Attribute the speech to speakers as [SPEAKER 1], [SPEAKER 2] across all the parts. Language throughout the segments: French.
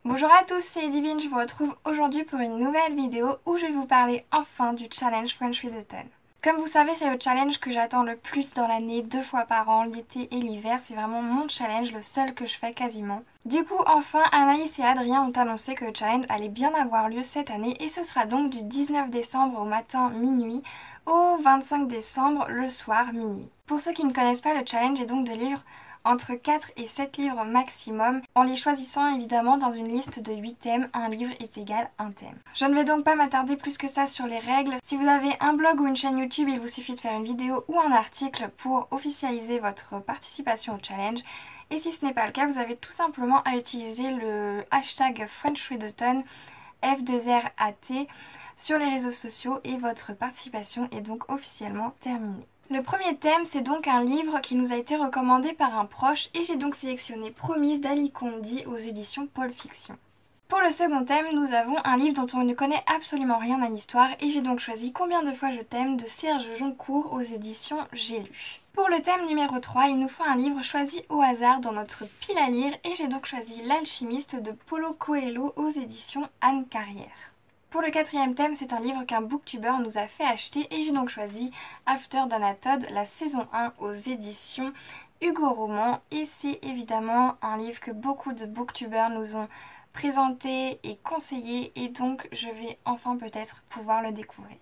[SPEAKER 1] Bonjour à tous, c'est Divine, je vous retrouve aujourd'hui pour une nouvelle vidéo où je vais vous parler enfin du challenge French with Autumn. Comme vous savez, c'est le challenge que j'attends le plus dans l'année, 2 fois par an, l'été et l'hiver. C'est vraiment mon challenge, le seul que je fais quasiment. Du coup, enfin, Anaïs et Adrien ont annoncé que le challenge allait bien avoir lieu cette année et ce sera donc du 19 décembre au matin minuit au 25 décembre le soir minuit. Pour ceux qui ne connaissent pas, le challenge est donc de livres entre 4 et 7 livres maximum, en les choisissant évidemment dans une liste de 8 thèmes. Un livre est égal à un thème. Je ne vais donc pas m'attarder plus que ça sur les règles. Si vous avez un blog ou une chaîne YouTube, il vous suffit de faire une vidéo ou un article pour officialiser votre participation au challenge. Et si ce n'est pas le cas, vous avez tout simplement à utiliser le hashtag FrenchWithAutumn F2RAT sur les réseaux sociaux et votre participation est donc officiellement terminée. Le premier thème, c'est donc un livre qui nous a été recommandé par un proche et j'ai donc sélectionné Promise d'Ali Kondi aux éditions Paul Fiction. Pour le second thème, nous avons un livre dont on ne connaît absolument rien à l'histoire et j'ai donc choisi Combien de fois je t'aime de Serge Joncourt aux éditions J'ai lu. Pour le thème numéro 3, il nous faut un livre choisi au hasard dans notre pile à lire et j'ai donc choisi L'Alchimiste de Paulo Coelho aux éditions Anne Carrière. Pour le quatrième thème, c'est un livre qu'un booktuber nous a fait acheter et j'ai donc choisi After d'Anatode, la saison 1 aux éditions Hugo Roman et c'est évidemment un livre que beaucoup de booktubers nous ont présenté et conseillé et donc je vais enfin peut-être pouvoir le découvrir.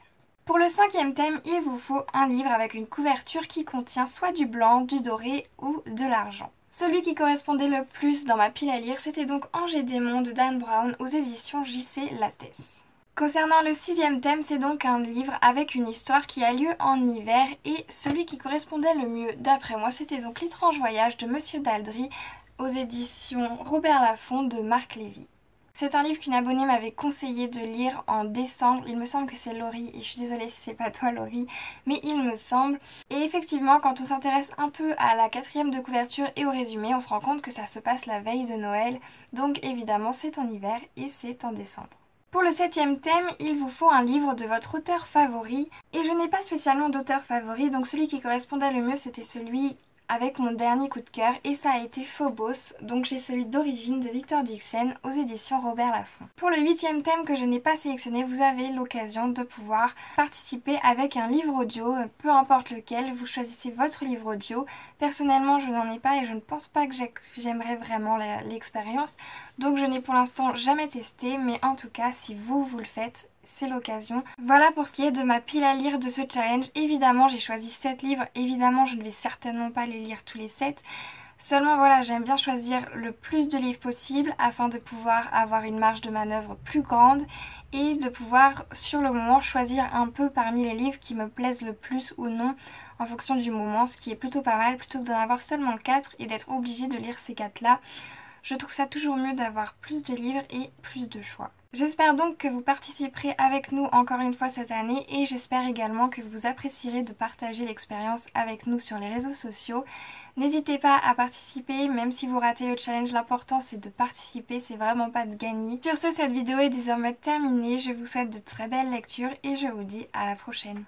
[SPEAKER 1] Pour le cinquième thème, il vous faut un livre avec une couverture qui contient soit du blanc, du doré ou de l'argent. Celui qui correspondait le plus dans ma pile à lire, c'était donc Angers Démon de Dan Brown aux éditions JC Lattès. Concernant le sixième thème, c'est donc un livre avec une histoire qui a lieu en hiver et celui qui correspondait le mieux d'après moi, c'était donc L'étrange voyage de Monsieur Daldry aux éditions Robert Laffont de Marc Lévy. C'est un livre qu'une abonnée m'avait conseillé de lire en décembre, il me semble que c'est Laurie et je suis désolée si c'est pas toi Laurie, mais il me semble. Et effectivement, quand on s'intéresse un peu à la quatrième de couverture et au résumé, on se rend compte que ça se passe la veille de Noël, donc évidemment c'est en hiver et c'est en décembre. Pour le septième thème, il vous faut un livre de votre auteur favori et je n'ai pas spécialement d'auteur favori, donc celui qui correspondait le mieux c'était celui avec mon dernier coup de cœur et ça a été Phobos, donc j'ai celui d'Origine de Victor Dixon aux éditions Robert Laffont. Pour le huitième thème que je n'ai pas sélectionné, vous avez l'occasion de pouvoir participer avec un livre audio, peu importe lequel, vous choisissez votre livre audio. Personnellement je n'en ai pas et je ne pense pas que j'aimerais vraiment l'expérience, donc je n'ai pour l'instant jamais testé, mais en tout cas si vous le faites, c'est l'occasion. Voilà pour ce qui est de ma pile à lire de ce challenge. Évidemment j'ai choisi 7 livres, évidemment je ne vais certainement pas les lire tous les 7. Seulement voilà, j'aime bien choisir le plus de livres possible afin de pouvoir avoir une marge de manœuvre plus grande et de pouvoir sur le moment choisir un peu parmi les livres qui me plaisent le plus ou non en fonction du moment, ce qui est plutôt pas mal plutôt que d'en avoir seulement 4 et d'être obligée de lire ces 4 là. Je trouve ça toujours mieux d'avoir plus de livres et plus de choix. J'espère donc que vous participerez avec nous encore une fois cette année et j'espère également que vous apprécierez de partager l'expérience avec nous sur les réseaux sociaux. N'hésitez pas à participer, même si vous ratez le challenge, l'important c'est de participer, c'est vraiment pas de gagner. Sur ce, cette vidéo est désormais terminée, je vous souhaite de très belles lectures et je vous dis à la prochaine.